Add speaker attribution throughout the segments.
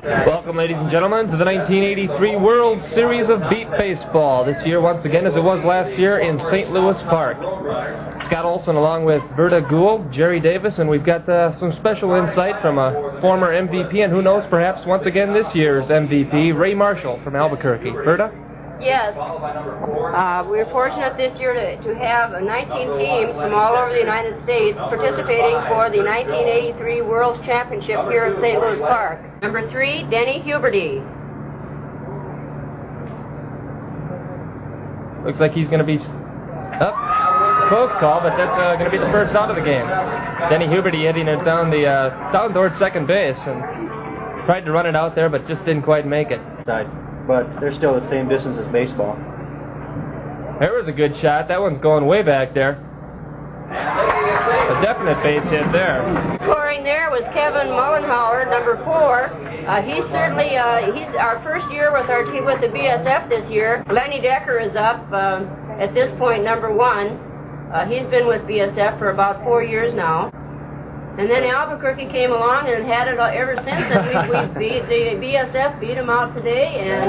Speaker 1: Welcome, ladies and gentlemen, to the 1983 World Series of Beep Baseball. This year, once again, as it was last year, in St. Louis Park. Scott Olson along with Berta Gould, Jerry Davis, and we've got some special insight from a former MVP, and who knows, perhaps once again this year's MVP, Ray Marshall from Albuquerque. Berta?
Speaker 2: Yes. We're fortunate this year to have 19 teams from all over the United States participating for the 1983 World Championship here at St. Louis Park. Number 3, Denny Huberty.
Speaker 1: Looks like he's going to be up. Close call, but that's going to be the first out of the game. Denny Huberty hitting it down towards second base and tried to run it out there, but just didn't quite make it.
Speaker 3: But they're still the same distance as baseball.
Speaker 1: There was a good shot. That one's going way back there. A definite base hit there.
Speaker 2: Scoring there was Kevin Mullenhauer, number 4. He's our first year with our team with the BSF this year. Lenny Decker is up at this point, number 1. He's been with BSF for about 4 years now. And then Albuquerque came along and had it ever since, and we beat the BSF, beat them out today, and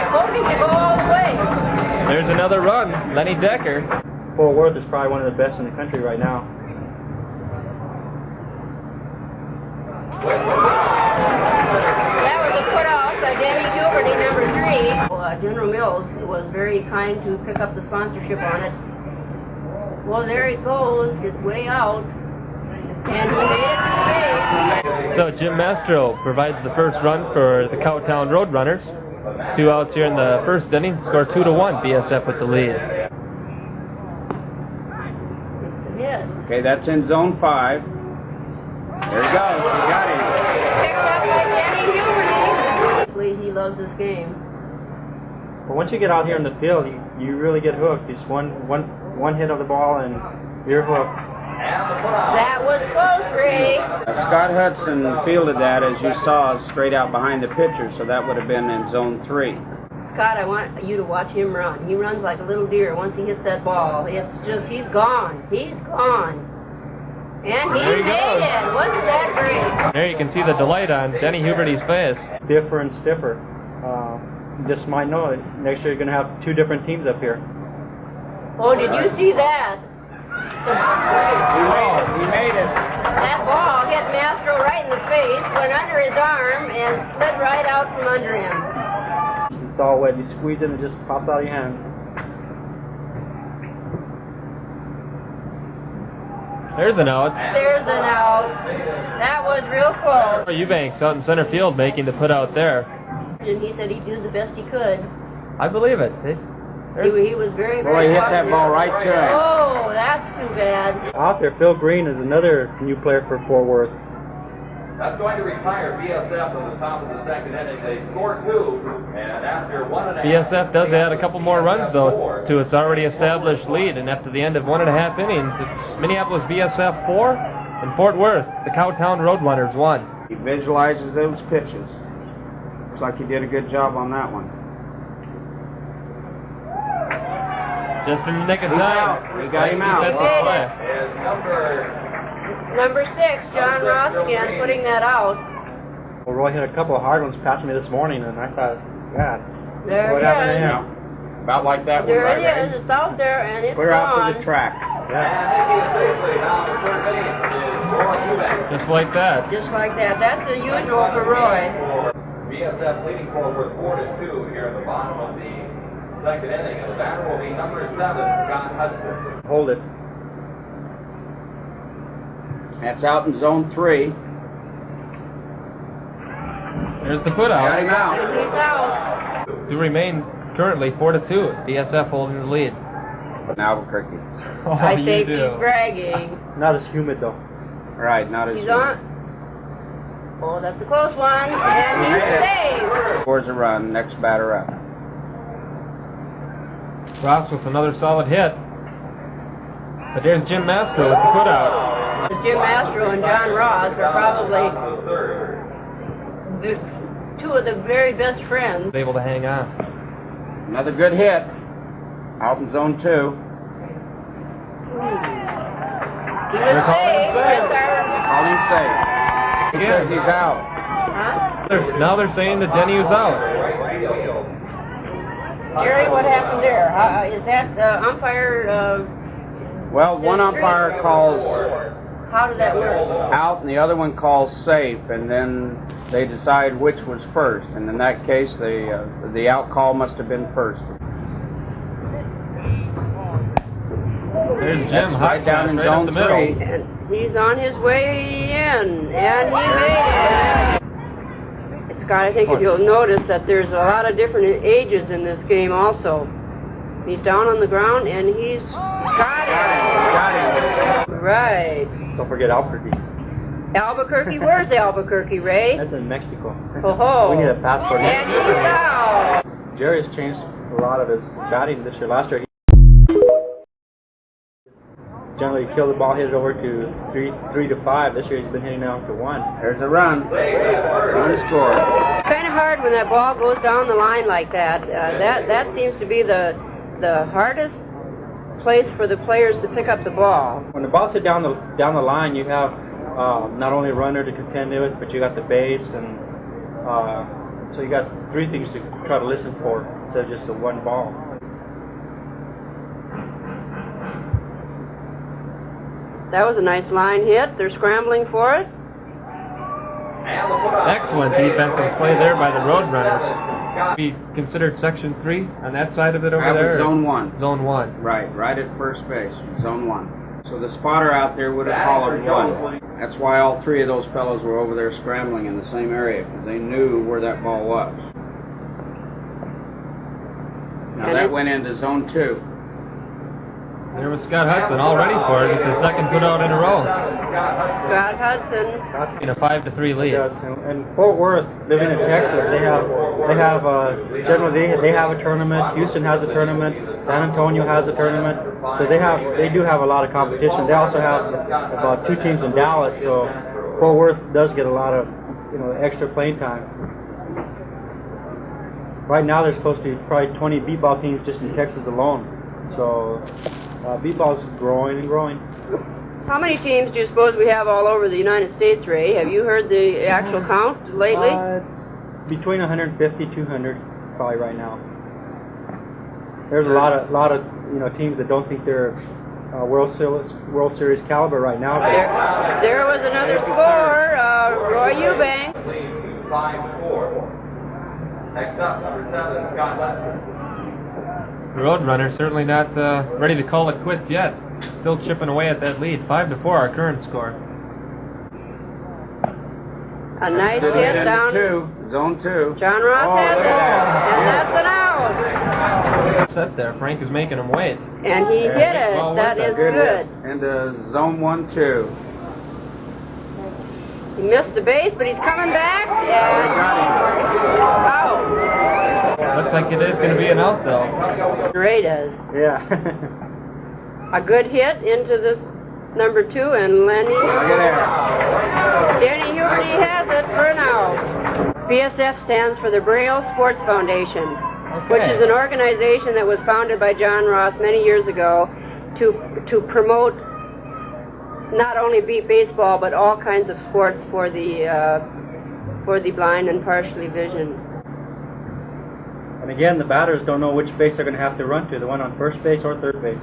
Speaker 2: hoping to go all the way.
Speaker 1: There's another run, Lenny Decker.
Speaker 3: Fort Worth is probably one of the best in the country right now.
Speaker 2: That was a put out by Denny Huberty, number 3. General Mills was very kind to pick up the sponsorship on it. Well, there it goes. It's way out. And he made it to the base.
Speaker 1: So Jim Mastro provides the first run for the Cowtown Roadrunners. 2 outs here in the first inning. Score 2-1. BSF with the lead.
Speaker 2: Yes.
Speaker 4: Okay, that's in zone 5. There he goes. He got him.
Speaker 2: Picked up by Denny Huberty. He loves this game.
Speaker 3: But once you get out here in the field, you really get hooked. Just one hit of the ball and you're hooked.
Speaker 2: That was close, Ray.
Speaker 4: Scott Hudson fielded that, as you saw, straight out behind the pitcher, so that would have been in zone 3.
Speaker 2: Scott, I want you to watch him run. He runs like a little deer once he hits that ball. It's just, he's gone. He's gone. And he made it. Wasn't that great?
Speaker 1: There you can see the delight on Denny Huberty's face.
Speaker 3: Stiffer and stiffer. You just might know it. Next year you're going to have 2 different teams up here.
Speaker 2: Oh, did you see that?
Speaker 4: He made it.
Speaker 2: That ball hit Mastro right in the face, went under his arm, and slid right out from under him.
Speaker 3: It's all wet. You squeeze it and it just pops out of your hands.
Speaker 1: There's an out.
Speaker 2: There's an out. That was real close.
Speaker 1: Eubanks out in center field making the put out there.
Speaker 2: And he said he'd do the best he could.
Speaker 1: I believe it.
Speaker 2: He was very,
Speaker 4: Boy,
Speaker 2: very
Speaker 4: he hit that ball right to him.
Speaker 2: Oh, that's too bad.
Speaker 3: Out there, Phil Green is another new player for Fort Worth.
Speaker 5: That's going to retire BSF on the top of the second inning. They score 2, and after 1.5...
Speaker 1: BSF does add a couple more runs, though, to its already established lead, and after the end of 1.5 innings, it's Minneapolis BSF 4 and Fort Worth, the Cowtown Roadrunners 1.
Speaker 4: He visualizes those pitches. Looks like he did a good job on that one.
Speaker 1: Just in the nick of time.
Speaker 4: We got him out.
Speaker 2: Number 6, John Ross again, putting that out.
Speaker 3: Well, Roy hit a couple of hard ones past me this morning, and I thought, God,
Speaker 2: There
Speaker 3: what
Speaker 2: it
Speaker 3: happened to
Speaker 2: is.
Speaker 3: him?
Speaker 4: About like that one,
Speaker 2: There
Speaker 4: right,
Speaker 2: it
Speaker 4: Ray?
Speaker 2: is. It's out there, and it's
Speaker 4: Clear out
Speaker 2: gone.
Speaker 4: to the track.
Speaker 1: Just like that.
Speaker 2: Just like that. That's the usual for Roy.
Speaker 5: BSF leading forward 4-2 here at the bottom of the second inning, and the batter will be number 7, Scott Hudson.
Speaker 3: Hold it.
Speaker 4: That's out in zone 3.
Speaker 1: There's the put out.
Speaker 4: Got him out.
Speaker 2: He's out.
Speaker 1: To remain currently 4-2. BSF holding the lead.
Speaker 4: In Albuquerque.
Speaker 1: Oh,
Speaker 2: I
Speaker 1: you
Speaker 2: think
Speaker 1: do.
Speaker 2: he's bragging.
Speaker 3: Not as humid, though.
Speaker 4: Right, not as
Speaker 2: He's on. Oh, that's a close one. And he's safe.
Speaker 4: Scores a run. Next batter up.
Speaker 1: Ross with another solid hit. But there's Jim Mastro with the put out.
Speaker 2: Jim Mastro and John Ross are probably the 2 of the very best friends.
Speaker 1: Able to hang on.
Speaker 4: Another good hit. Out in zone 2.
Speaker 2: He was
Speaker 1: They're calling him
Speaker 2: safe.
Speaker 1: safe.
Speaker 4: Call him safe. He says he's out.
Speaker 2: Huh?
Speaker 1: Now they're saying that Denny was out.
Speaker 2: Jerry, what happened there? Is that umpire?
Speaker 4: Well, one umpire calls
Speaker 2: How did that work?
Speaker 4: out and the other one calls safe, and then they decide which was first. And in that case, the out call must have been first.
Speaker 1: There's Jim
Speaker 4: That's right down in
Speaker 1: right up
Speaker 4: zone
Speaker 1: the middle.
Speaker 4: 3.
Speaker 2: And he's on his way in, and he made it. Scott, I think if you'll notice that there's a lot of different ages in this game also. He's down on the ground, and he's got it.
Speaker 4: Got him.
Speaker 2: Right.
Speaker 3: Don't forget Albuquerque.
Speaker 2: Albuquerque? Where's Albuquerque, Ray?
Speaker 3: That's in Mexico.
Speaker 2: Oh-ho.
Speaker 3: We need a passport.
Speaker 2: And he's out.
Speaker 3: Jerry's changed a lot of his batting this year. Last year, he generally killed the ball, hit it over to 3 to 5. This year, he's been hitting it out to 1.
Speaker 4: There's a run. Run score.
Speaker 2: Kind of hard when that ball goes down the line like that. That seems to be the hardest place for the players to pick up the ball.
Speaker 3: When the ball's hit down the line, you have not only a runner to contend with, but you got the base, and so you got 3 things to try to listen for instead of just the one ball.
Speaker 2: That was a nice line hit. They're scrambling for it.
Speaker 1: Excellent defensive play there by the Roadrunners. Be considered Section 3 on that side of it over
Speaker 4: That
Speaker 1: there?
Speaker 4: was zone 1.
Speaker 1: Zone 1.
Speaker 4: Right at first base, zone 1. So the spotter out there would have called 1. That's why all 3 of those fellows were over there scrambling in the same area, because they knew where that ball was. Now that went into zone 2.
Speaker 1: There was Scott Hudson all ready for it with the second put out in a row.
Speaker 2: Scott Hudson.
Speaker 1: In a 5-3 lead.
Speaker 3: Yes, and Fort Worth, living in Texas, they have generally they have a tournament. Houston has a tournament. San Antonio has a tournament. So they do have a lot of competition. They also have about 2 teams in Dallas. So Fort Worth does get a lot of extra playing time. Right now, there's close to probably 20 Beepball teams just in Texas alone. So Beepball's growing and growing.
Speaker 2: How many teams do you suppose we have all over the United States, Ray? Have you heard the actual count lately?
Speaker 3: It's between 150, 200 probably right now. There's a lot of teams that don't think they're World Series caliber right now.
Speaker 2: There was another score. Roy Eubank.
Speaker 5: 5-4. Next up, number 7, Scott Hudson.
Speaker 1: The Roadrunners certainly not ready to call it quits yet. Still chipping away at that lead. 5-4 our current score.
Speaker 2: A nice hit down.
Speaker 4: Zone 2.
Speaker 2: John Ross has it, and that's an out.
Speaker 1: Set there. Frank is making him wait.
Speaker 2: And he hit it.
Speaker 1: Well,
Speaker 2: That is good.
Speaker 4: Into zone 1-2.
Speaker 2: He missed the base, but he's coming back. And out.
Speaker 1: Looks like it is going to be an out, though.
Speaker 2: Ray does.
Speaker 3: Yeah.
Speaker 2: A good hit into this number 2, and Lenny.
Speaker 4: Look at there.
Speaker 2: Danny Huberty has it for an out. BSF stands for the Braille Sports Foundation, which is an organization that was founded by John Ross many years ago to promote not only beep baseball but all kinds of sports for the blind and partially vision.
Speaker 3: And again, the batters don't know which base they're going to have to run to, the one on first base or third base.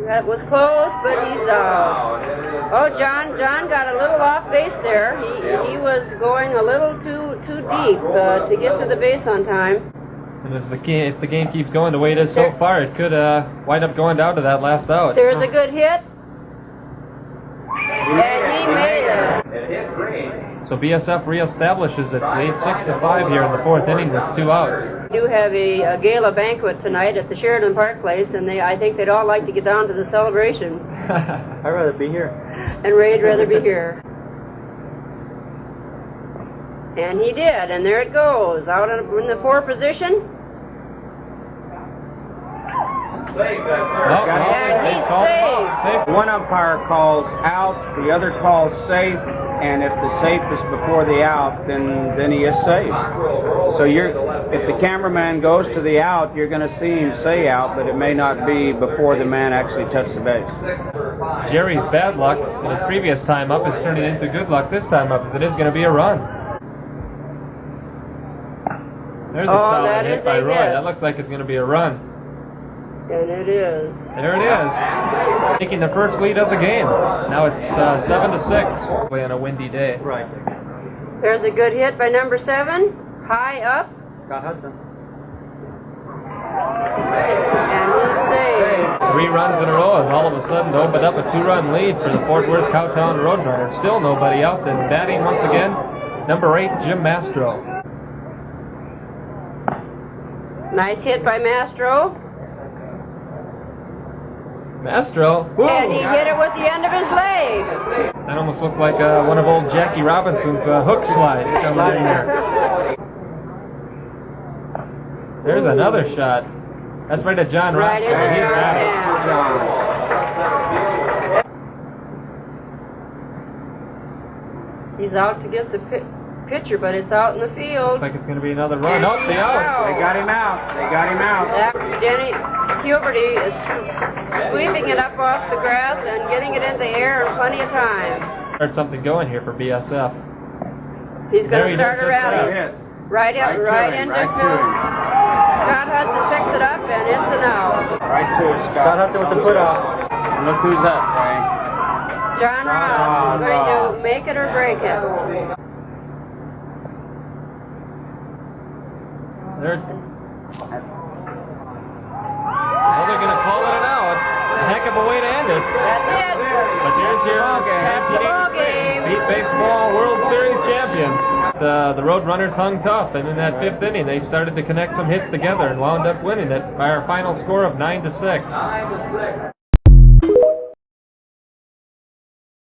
Speaker 2: That was close, but he's out. Oh, John got a little off base there. He was going a little too deep to get to the base on time.
Speaker 1: And if the game keeps going the way it is so far, it could wind up going down to that last out.
Speaker 2: There's a good hit. And he made it.
Speaker 5: It hit green.
Speaker 1: So BSF reestablishes its lead 6-5 here in the 4th inning with 2 outs.
Speaker 2: We do have a gala banquet tonight at the Sheridan Park Place, and I think they'd all like to get down to the celebration.
Speaker 3: I'd rather be here.
Speaker 2: And Ray'd rather be here. And he did, and there it goes, out in the 4 position.
Speaker 5: Safe at
Speaker 2: And he's safe.
Speaker 4: One umpire calls out, the other calls safe, and if the safe is before the out, then he is safe. So if the cameraman goes to the out, you're going to see him say out, but it may not be before the man actually touched the base.
Speaker 1: Jerry's bad luck in his previous time up is turning into good luck this time up, as it is going to be a run. There's a
Speaker 2: Oh,
Speaker 1: solid
Speaker 2: that
Speaker 1: hit
Speaker 2: is
Speaker 1: by
Speaker 2: a
Speaker 1: Roy.
Speaker 2: hit.
Speaker 1: That looks like it's going to be a run.
Speaker 2: And it is.
Speaker 1: There it is. Taking the first lead of the game. Now it's 7-6. Play on a windy day.
Speaker 3: Right.
Speaker 2: There's a good hit by number 7. High up.
Speaker 3: Scott Hudson.
Speaker 2: And he's saved.
Speaker 1: 3 runs in a row has all of a sudden opened up a 2-run lead for the Fort Worth Cowtown Roadrunners. Still nobody out, and batting once again, number 8, Jim Mastro.
Speaker 2: Nice hit by Mastro.
Speaker 1: Mastro. Woo!
Speaker 2: And he hit it with the end of his leg.
Speaker 1: That almost looked like one of old Jackie Robinson's hook slides coming in there. There's another shot. That's right at John
Speaker 2: Right
Speaker 1: Ross.
Speaker 2: in
Speaker 1: He's got it.
Speaker 2: He's out to get the pitcher, but it's out in the field.
Speaker 1: Looks like it's going to be another run. Oh, the out.
Speaker 4: They got him out. They got him out.
Speaker 2: Denny Huberty is sweeping it up off the grass and getting it in the air in plenty of time.
Speaker 1: Start something going here for BSF.
Speaker 2: He's
Speaker 1: There
Speaker 2: going
Speaker 1: he
Speaker 2: to start
Speaker 1: does.
Speaker 2: a rally.
Speaker 4: Hit.
Speaker 2: Right into
Speaker 4: Right to
Speaker 2: field.
Speaker 4: him.
Speaker 2: Scott Hudson picks it up and it's an out.
Speaker 4: Right to it,
Speaker 3: Scott
Speaker 4: Scott.
Speaker 3: Hudson with the put off.
Speaker 4: And look who's up, Ray.
Speaker 2: John Ross is going to make it or break it.
Speaker 1: They're going to call it an out. A heck of a way to end it.
Speaker 2: That's it.
Speaker 1: But there's your
Speaker 2: That's the ball game.
Speaker 1: Beat Baseball World Series champions. The Roadrunners hung tough, and in that 5th inning, they started to connect some hits together and wound up winning it by our final score of 9-6.